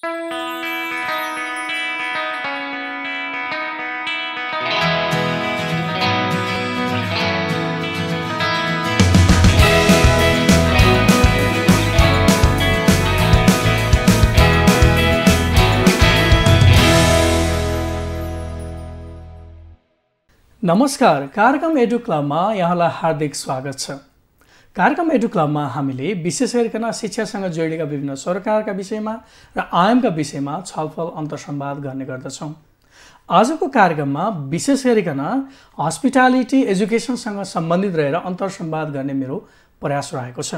नमस्कार, कार्यक्रम एडु क्लबमा यहाँलाई हार्दिक स्वागत छ। कार्यक्रम एडु क्लबमा हामीले विशेष गरिकन शिक्षासँग जोडिएका विभिन्न सरकारका विषयमा र आयामका विषयमा छलफल अन्तर्संवाद गर्ने गर्दछौँ। आजको कार्यक्रममा विशेष गरिकन हस्पिटालिटी एजुकेसनसँग सम्बन्धित रहेर अन्तर्संवाद गर्ने मेरो प्रयास रहेको छ।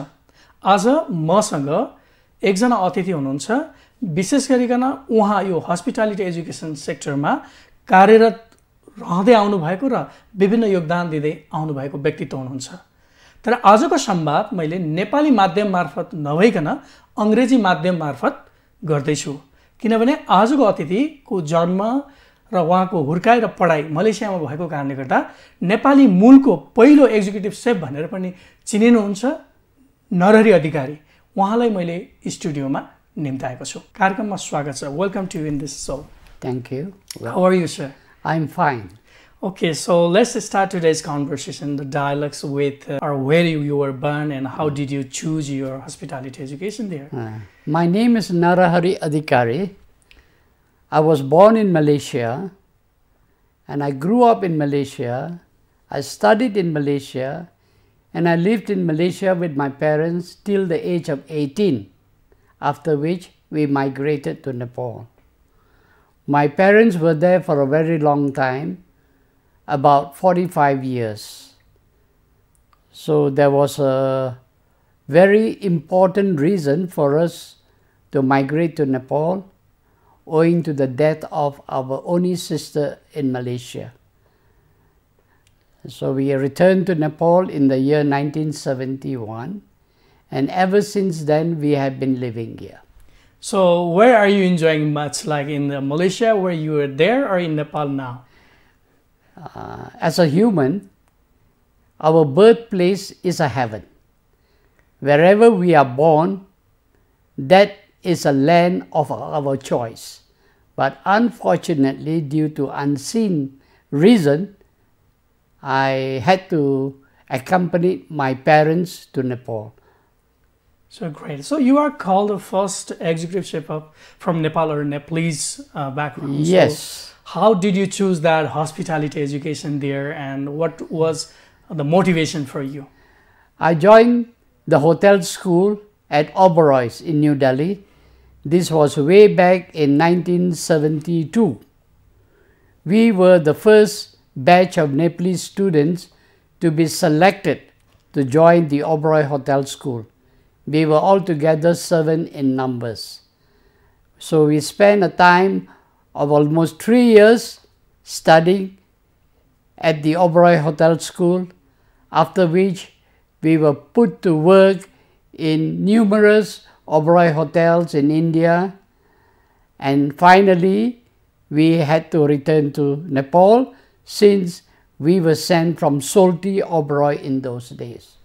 आज मसँग एकजना अतिथि हुनुहुन्छ। विशेष गरिकन उहाँ यो हस्पिटालिटी एजुकेसन सेक्टरमा कार्यरत रहँदै आउनुभएको र विभिन्न योगदान दिँदै आउनुभएको व्यक्तित्व हुनुहुन्छ। तर आजको संवाद मैले नेपाली माध्यम मार्फत नभइकन अङ्ग्रेजी माध्यम मार्फत गर्दैछु, किनभने आजको अतिथिको जन्म र उहाँको हुर्काइ र पढाइ मलेसियामा भएको कारणले गर्दा नेपाली मूलको पहिलो एक्जिक्युटिभ सेफ भनेर पनि चिनिनुहुन्छ नरहरी अधिकारी। उहाँलाई मैले स्टुडियोमा निम्ताएको छु। कार्यक्रममा स्वागत छ। Welcome to in this show. Thank you. How are you, sir? I'm fine. Okay, so let's start today's conversation, the dialogues with or where you were born and how did you choose your hospitality education there? My name is Narhari Adhikari. I was born in Malaysia and I grew up in Malaysia. I studied in Malaysia and I lived in Malaysia with my parents till the age of 18, after which we migrated to Nepal. My parents were there for a very long time, about 45 years. So there was a very important reason for us to migrate to Nepal, owing to the death of our only sister in Malaysia. So we returned to Nepal in the year 1971, and ever since then we have been living here. So where are you enjoying much, like in Malaysia where you were there or in Nepal now? As a human, our birthplace is a heaven. Wherever we are born, that is a land of our choice. But unfortunately, due to unseen reason, I had to accompany my parents to Nepal. So great. So you are called the first executive chef from Nepal or Nepalese background. Yes. So how did you choose that hospitality education there, and what was the motivation for you? I joined the hotel school at Oberoi's in New Delhi. This was way back in 1972. We were the first batch of Nepalese students to be selected to join the Oberoi Hotel School. We were altogether 7 in numbers. So we spent a time of almost 3 years studying at the Oberoi Hotel School, after which we were put to work in numerous Oberoi hotels in India, and finally we had to return to Nepal since we were sent from Salty Oberoi in those days.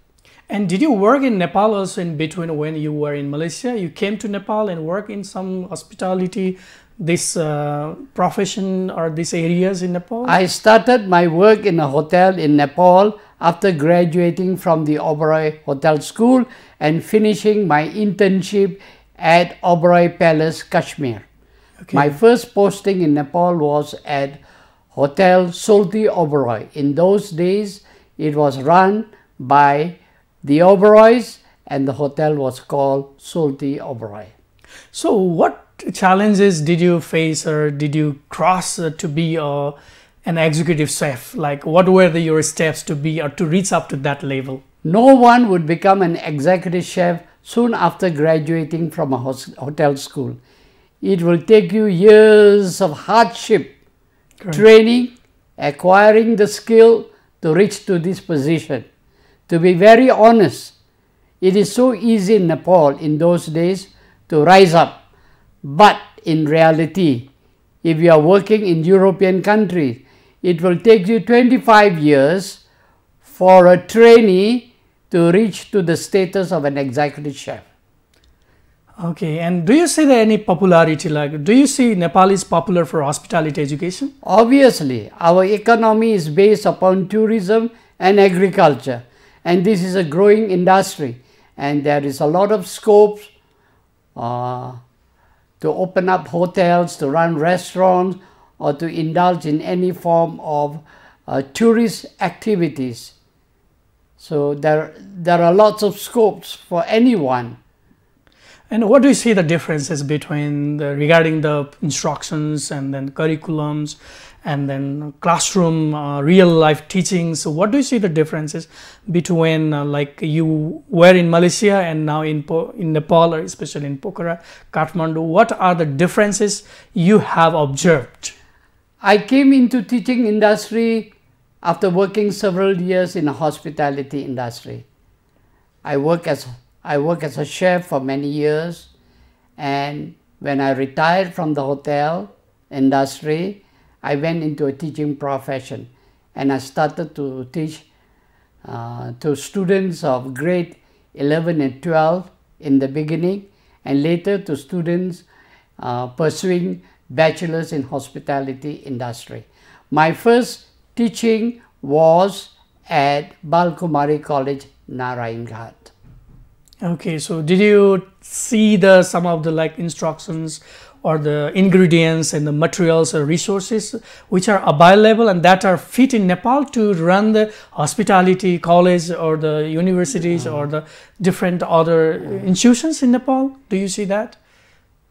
And did you work in Nepal also in between when you were in Malaysia? You came to Nepal and work in some hospitality, this profession or these areas in Nepal? I started my work in a hotel in Nepal after graduating from the Oberoi Hotel School and finishing my internship at Oberoi Palace, Kashmir. Okay. My first posting in Nepal was at Hotel Salty Oberoi. In those days, it was run by the Oberois and the hotel was called Salty Oberoi. So what challenges did you face or did you cross to be an executive chef? Like what were your steps to be or to reach up to that level? No one would become an executive chef soon after graduating from a hotel school. It will take you years of hardship, correct, training, acquiring the skill to reach to this position. To be very honest, it is so easy in Nepal in those days to rise up. But in reality, if you are working in European countries, it will take you 25 years for a trainee to reach to the status of an executive chef. Okay, and do you see there any popularity? Like, do you see Nepal is popular for hospitality education? Obviously, our economy is based upon tourism and agriculture, and this is a growing industry, and there is a lot of scope to open up hotels, to run restaurants, or to indulge in any form of tourist activities. So there are lots of scopes for anyone. And what do you see the differences between regarding the instructions and then curriculums and then classroom real life teaching? So what do you see the differences between like you were in Malaysia and now in Nepal, or especially in Pokhara, Kathmandu? What are the differences you have observed? I came into teaching industry after working several years in the hospitality industry. I work as a chef for many years, and when I retired from the hotel industry, I went into a teaching profession, and I started to teach to students of grade 11 and 12 in the beginning, and later to students pursuing bachelor's in hospitality industry. My first teaching was at Balkumari College, Narhari. Okay, so did you see some of the like instructions or the ingredients and the materials or resources which are available and that are fit in Nepal to run the hospitality college or the universities or the different other institutions in Nepal? Do you see that?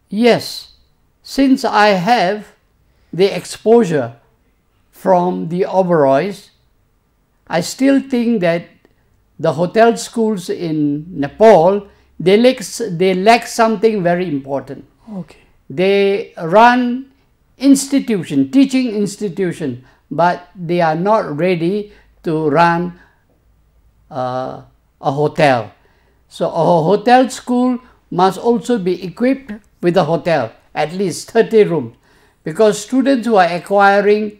Yes, since I have the exposure from the Oberois, I still think that the hotel schools in Nepal, they lack something very important. Okay. They run teaching institution, but they are not ready to run a hotel. So a hotel school must also be equipped with a hotel, at least 30 rooms, because students who are acquiring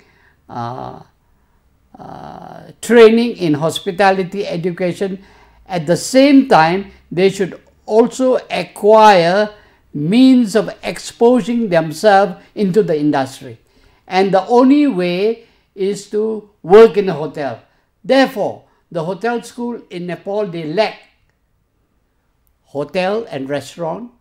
training in hospitality education, at the same time they should also acquire means of exposing themselves into the industry, and the only way is to work in a hotel. Therefore, the hotel school in Nepal, they lack hotel and restaurant.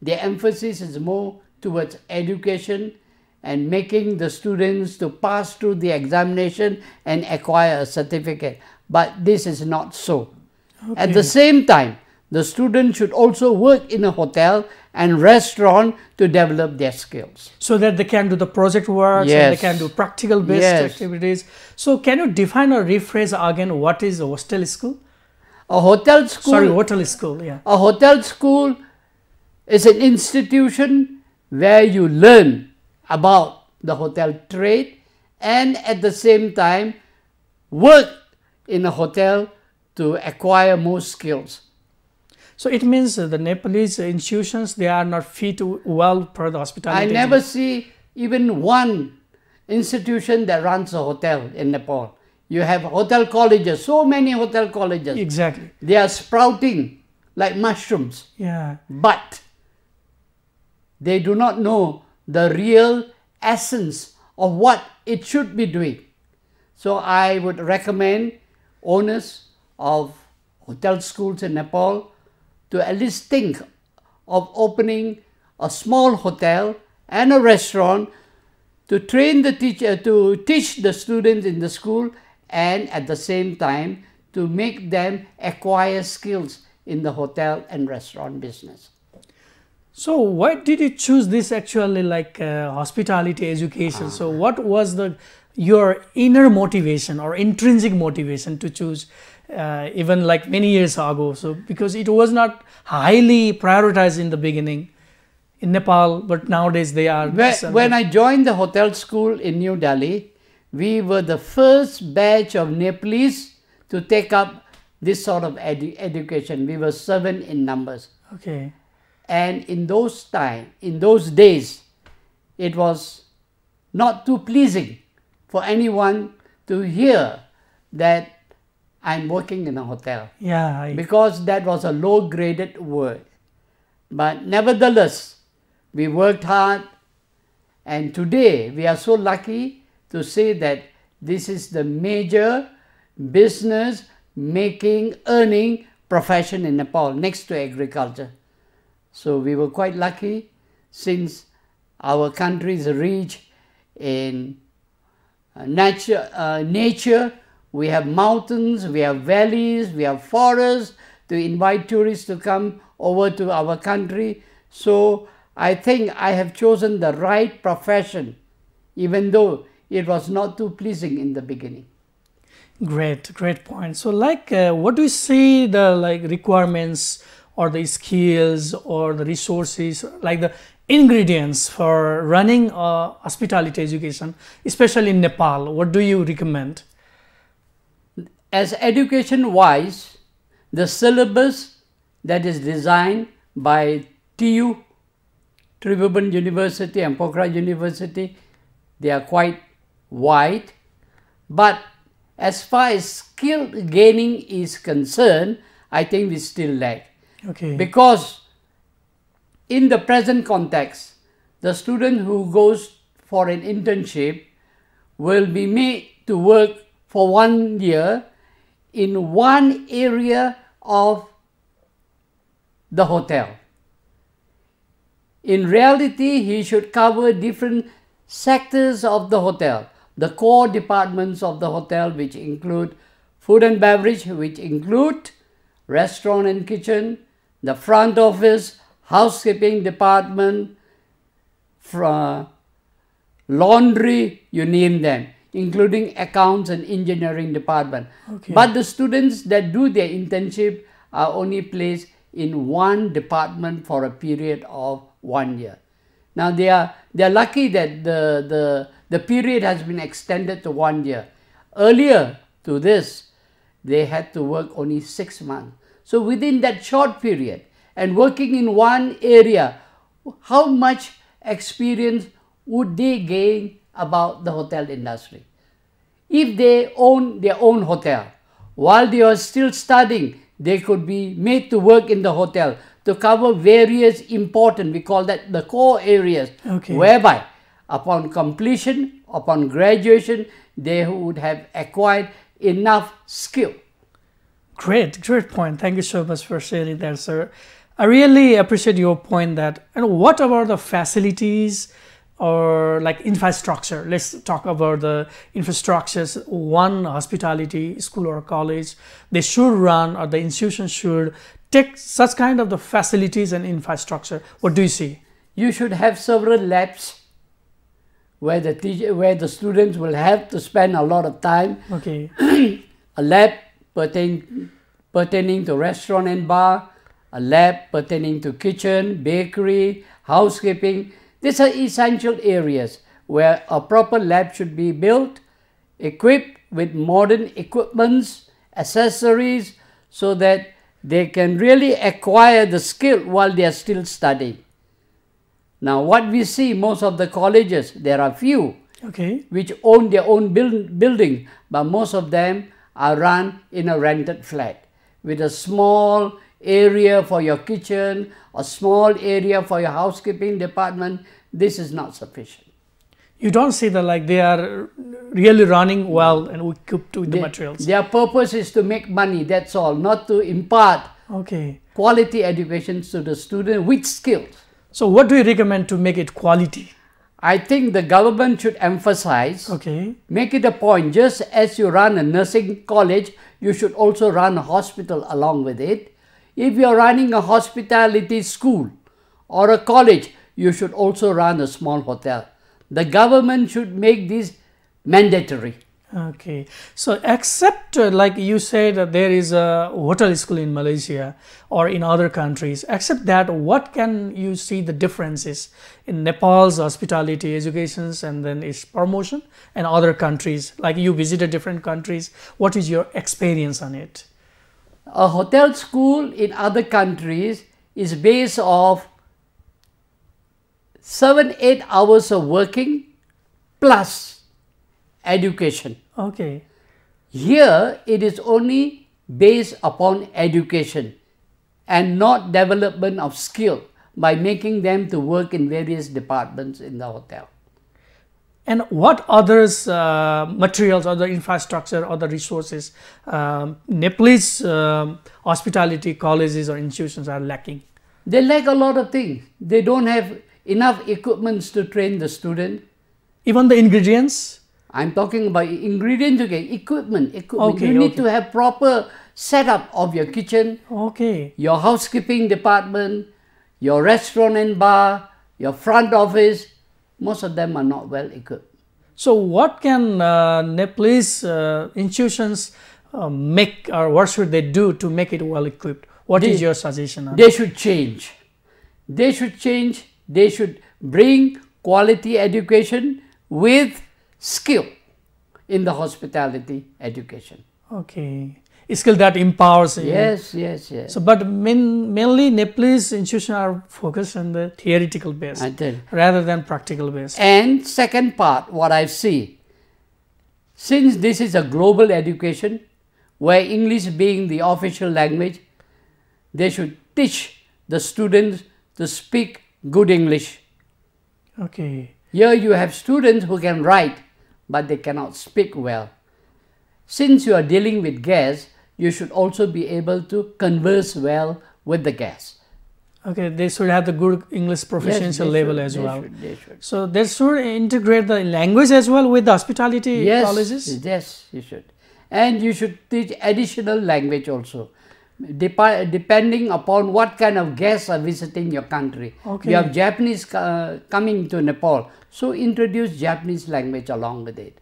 Their emphasis is more towards education and making the students to pass through the examination and acquire a certificate. But this is not so. Okay. At the same time, the students should also work in a hotel and restaurant to develop their skills. So that they can do the project work, yes. and they can do practical based yes. activities. So can you define or rephrase again what is a hostel school? A hotel school. Sorry, hotel school, yeah. A hotel school is an institution where you learn about the hotel trade and at the same time work in a hotel to acquire more skills. So it means the Nepalese institutions, they are not fit well for the hospitality. I never see even one institution that runs a hotel in Nepal. You have hotel colleges, so many hotel colleges. Exactly. They are sprouting like mushrooms. Yeah. But they do not know the real essence of what it should be doing. So I would recommend owners of hotel schools in Nepal to at least think of opening a small hotel and a restaurant to train the teacher, to teach the students in the school, and at the same time to make them acquire skills in the hotel and restaurant business. So why did you choose this actually like hospitality education? So what was your inner motivation or intrinsic motivation to choose even like many years ago? So because it was not highly prioritized in the beginning in Nepal, but nowadays they are. When I joined the hotel school in New Delhi, we were the first batch of Nepalese to take up this sort of education. We were 7 in numbers. Okay. And in those days, it was not too pleasing for anyone to hear that I'm working in a hotel. Yeah. Because that was a low-graded word. But nevertheless, we worked hard, and today we are so lucky to say that this is the major business making, earning profession in Nepal next to agriculture. So we were quite lucky since our country is rich in nature. We have mountains, we have valleys, we have forests to invite tourists to come over to our country. So I think I have chosen the right profession, even though it was not too pleasing in the beginning. Great point. So what do you see the requirements or the skills or the resources, like the ingredients for running hospitality education, especially in Nepal? What do you recommend? As education wise, the syllabus that is designed by TU, Tribhuvan University and Pokhara University, they are quite wide. But as far as skill gaining is concerned, I think we still lag. Okay. Because in the present context, the student who goes for an internship will be made to work for 1 year in one area of the hotel. In reality, he should cover different sectors of the hotel, the core departments of the hotel, which include food and beverage, which include restaurant and kitchen, the front office, housekeeping department, laundry, you name them, including accounts and engineering department. Okay. But the students that do their internship are only placed in one department for a period of 1 year. Now they are lucky that the period has been extended to 1 year. Earlier to this, they had to work only 6 months. So within that short period and working in one area, how much experience would they gain about the hotel industry? If they own their own hotel, while they are still studying, they could be made to work in the hotel to cover various important, we call that the core areas, okay, whereby upon completion, upon graduation, they would have acquired enough skill. Great point. Thank you so much for sharing that, sir. I really appreciate your point that, what about the facilities or infrastructure? Let's talk about the infrastructures. One hospitality school or college, they should run, or the institution should take such kind of the facilities and infrastructure. What do you see? You should have several labs where the students will have to spend a lot of time. Okay. A lab pertaining to restaurant and bar, a lab pertaining to kitchen, bakery, housekeeping. These are essential areas where a proper lab should be built, equipped with modern equipments, accessories, so that they can really acquire the skill while they are still studying. Now what we see, most of the colleges, there are few, okay, which own their own building, but most of them are run in a rented flat with a small area for your kitchen, a small area for your housekeeping department. This is not sufficient. You don't see that they are really running well and equipped with the materials. Their purpose is to make money, that's all, not to impart quality education to the student with skills. So what do you recommend to make it quality? I think the government should emphasize, make it a point, just as you run a nursing college, you should also run a hospital along with it. If you are running a hospitality school or a college, you should also run a small hotel. The government should make this mandatory. Okay. So except like you said that there is a hotel school in Malaysia or in other countries, except that, what can you see the differences in Nepal's hospitality educations and then its promotion and other countries? Like you visited different countries, what is your experience on it? A hotel school in other countries is based off 7-8 hours of working plus education. Okay. Here it is only based upon education and not development of skill, by making them to work in various departments in the hotel. And what others materials, other infrastructure, other resources Nepalese hospitality colleges or institutions are lacking? They lack a lot of things. They don't have enough equipments to train the student. Even the ingredients? I'm talking about ingredients, okay, equipment. Okay, you need to have proper setup of your kitchen, okay, your housekeeping department, your restaurant and bar, your front office. Most of them are not well equipped. So what can Nepalese institutions make, or what should they do to make it well equipped? What is your suggestion on They should change. They should change. They should bring quality education with skill in the hospitality education. Okay. A skill that empowers. Yes. So, but mainly Nepalese institutions are focused on the theoretical base rather than practical base. And second part, what I see, since this is a global education, where English being the official language, they should teach the students to speak good English. Okay. Here you have students who can write, but they cannot speak well. Since you are dealing with guests, you should also be able to converse well with the guests. Okay, they should have the good English proficiency level as well. They should. So they should integrate the language as well with the hospitality colleges? Yes, you should. And you should teach additional language also, depending upon what kind of guests are visiting your country. Okay. You have Japanese coming to Nepal, so introduce Japanese language along with it.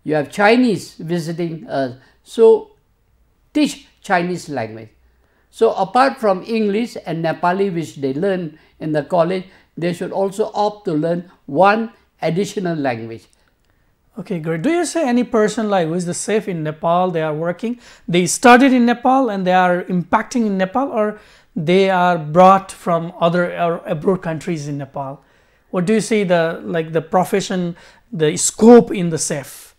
You have Chinese visiting us, so teach Chinese language. So apart from English and Nepali, which they learn in the college, they should also opt to learn one additional language. Okay, great. Do you say any person like who is the chef in Nepal, they are working, they studied in Nepal and they are impacting in Nepal, or they are brought from other or abroad countries in Nepal? What do you see the profession, the scope in the chef?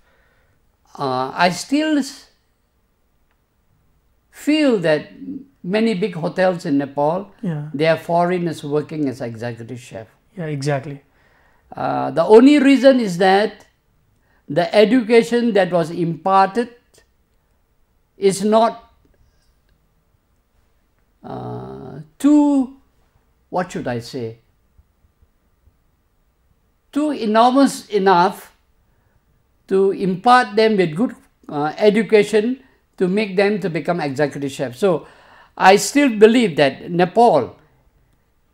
I still feel that many big hotels in Nepal, they are foreigners working as executive chef. Yeah, exactly. The only reason is that the education that was imparted is not too, what should I say, too enormous enough to impart them with good education to make them to become executive chefs. So I still believe that Nepal,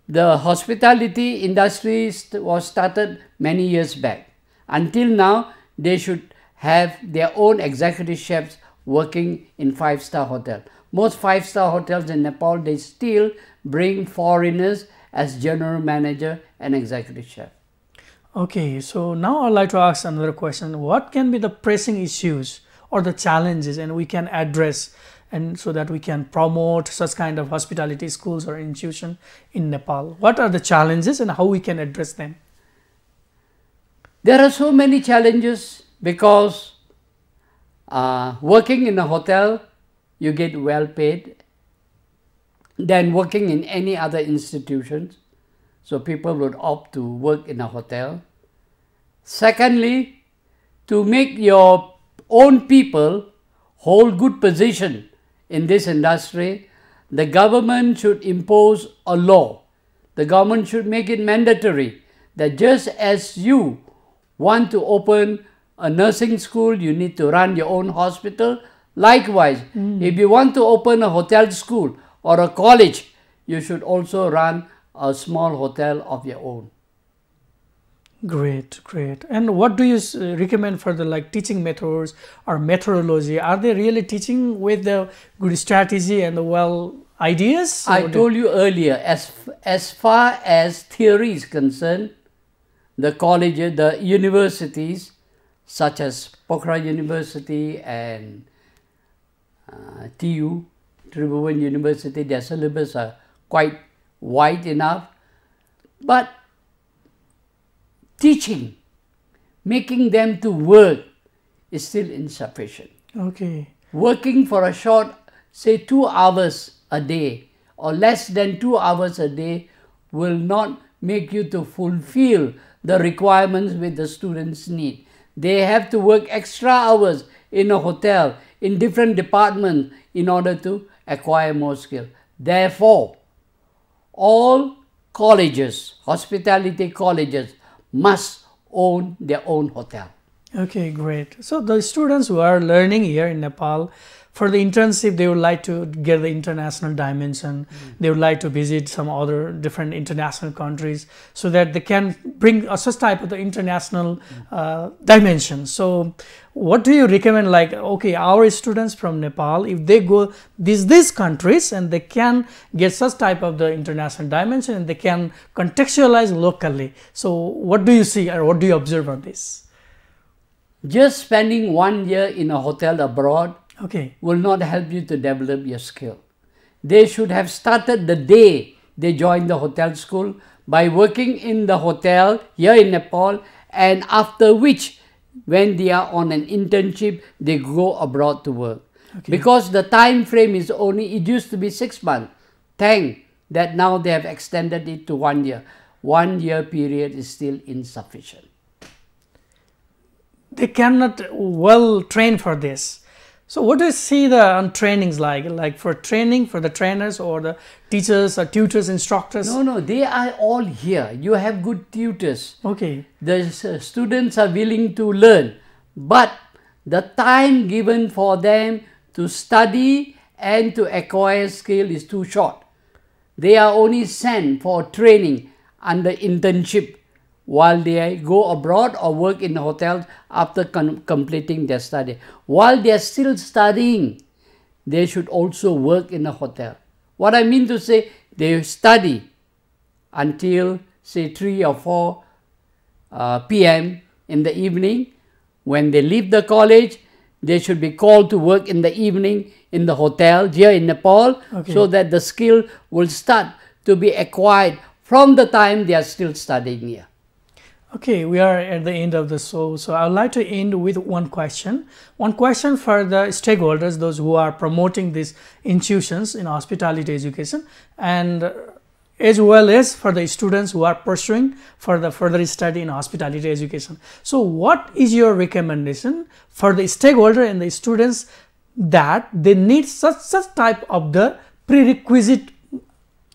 the hospitality industry was started many years back. Until now, they should have their own executive chefs working in 5-star hotel. Most 5-star hotels in Nepal, they still bring foreigners as general manager and executive chef. Okay, so now I'd like to ask another question. What can be the pressing issues or the challenges and we can address, and so that we can promote such kind of hospitality schools or institution in Nepal? What are the challenges and how we can address them? There are so many challenges because working in a hotel, you get well paid than working in any other institutions. So people would opt to work in a hotel. Secondly, to make your own people hold good position in this industry, the government should impose a law. The government should make it mandatory that just as you want to open a nursing school, you need to run your own hospital. Likewise, if you want to open a hotel school or a college, you should also run a small hotel of your own. Great, great. And what do you recommend for the teaching methods or methodology? Are they really teaching with the good strategy and the well ideas? I told you earlier, as far as theory is concerned, the colleges, the universities such as Pokhara University and TU, Tribhuvan University, their syllabus are quite wide enough, but teaching, making them to work is still insufficient. Okay. Working for a short, say 2 hours a day or less than 2 hours a day will not make you to fulfill the requirements which the students need. They have to work extra hours in a hotel, in different departments in order to acquire more skill. Therefore, all colleges, hospitality colleges, must own their own hotel. Okay, great. So the students who are learning here in Nepal, for the internship, they would like to get the international dimension. They would like to visit some other different international countries so that they can bring such type of the international dimension. So what do you recommend? Like, okay, our students from Nepal, if they go these countries and they can get such type of the international dimension and they can contextualize locally. So what do you see or what do you observe on this? Just spending 1 year in a hotel abroad will not help you to develop your skill. They should have started the day they joined the hotel school by working in the hotel here in Nepal, and after which, when they are on an internship, they go abroad to work. Because the time frame is only, it used to be 6 months. Thank that now they have extended it to 1 year. 1 year period is still insufficient. They cannot well train for this. So what do you see the trainings like for training for the trainers or the teachers or tutors, instructors? No, they are all here. You have good tutors. Okay. The students are willing to learn, but the time given for them to study and to acquire skill is too short. They are only sent for training under internship while they go abroad or work in hotels after completing their study. While they are still studying, they should also work in a hotel. What I mean to say, they study until say 3 or 4 p.m. in the evening. When they leave the college, they should be called to work in the evening in the hotel here in Nepal, so that the skill will start to be acquired from the time they are still studying here. Okay, we are at the end of the show. So I would like to end with one question. One question for the stakeholders, those who are promoting these institutions in hospitality education, and as well as for the students who are pursuing for the further study in hospitality education. So what is your recommendation for the stakeholder and the students that they need such type of the prerequisite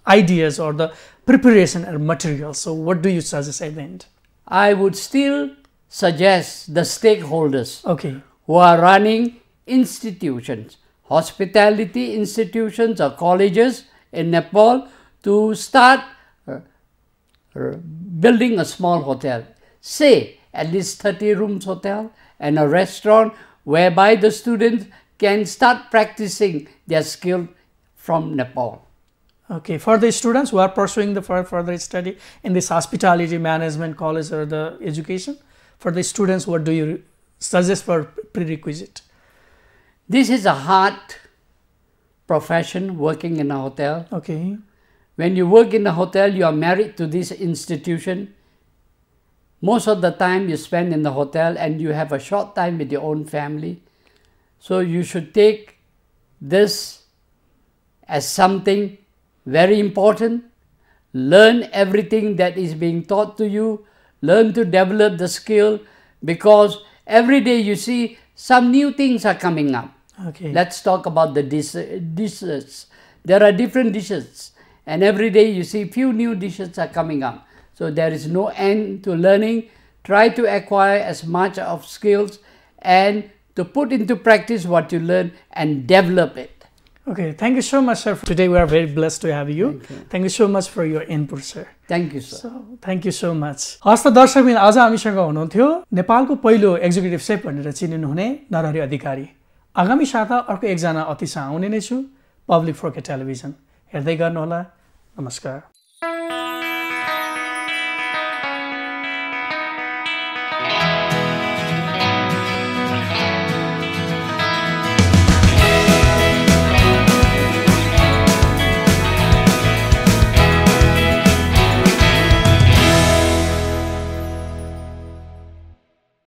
ideas or the preparation and materials? So what do you suggest at the end? I would still suggest the stakeholders who are running institutions, hospitality institutions or colleges in Nepal, to start building a small hotel, say at least 30 rooms hotel and a restaurant whereby the students can start practicing their skill from Nepal. Okay, for the students who are pursuing the further study in this hospitality management college or the education, for the students, what do you suggest for prerequisite? This is a hard profession, working in a hotel. Okay. When you work in a hotel, you are married to this institution. Most of the time you spend in the hotel and you have a short time with your own family. So you should take this as something very important. Learn everything that is being taught to you. Learn to develop the skill, because every day you see some new things are coming up. Okay. Let's talk about the dishes. There are different dishes, and every day you see few new dishes are coming up. So there is no end to learning. Try to acquire as much of skills and to put into practice what you learn and develop it. Okay, thank you so much, sir. Today we are very blessed to have you. Thank you so much for your input, sir. Thank you, sir. So, thank you so much. हस्त दर्शकबिन आज हामीसँग हुनुहुन्थ्यो नेपालको पहिलो executive safe भनेर चिनिनुहुने नरहरी अधिकारी। आगामी साता अर्को एकजना अतिथि आउने नै छु पब्लिक फोरके टेलिभिजन हेर्दै गर्नुहोला। नमस्कार।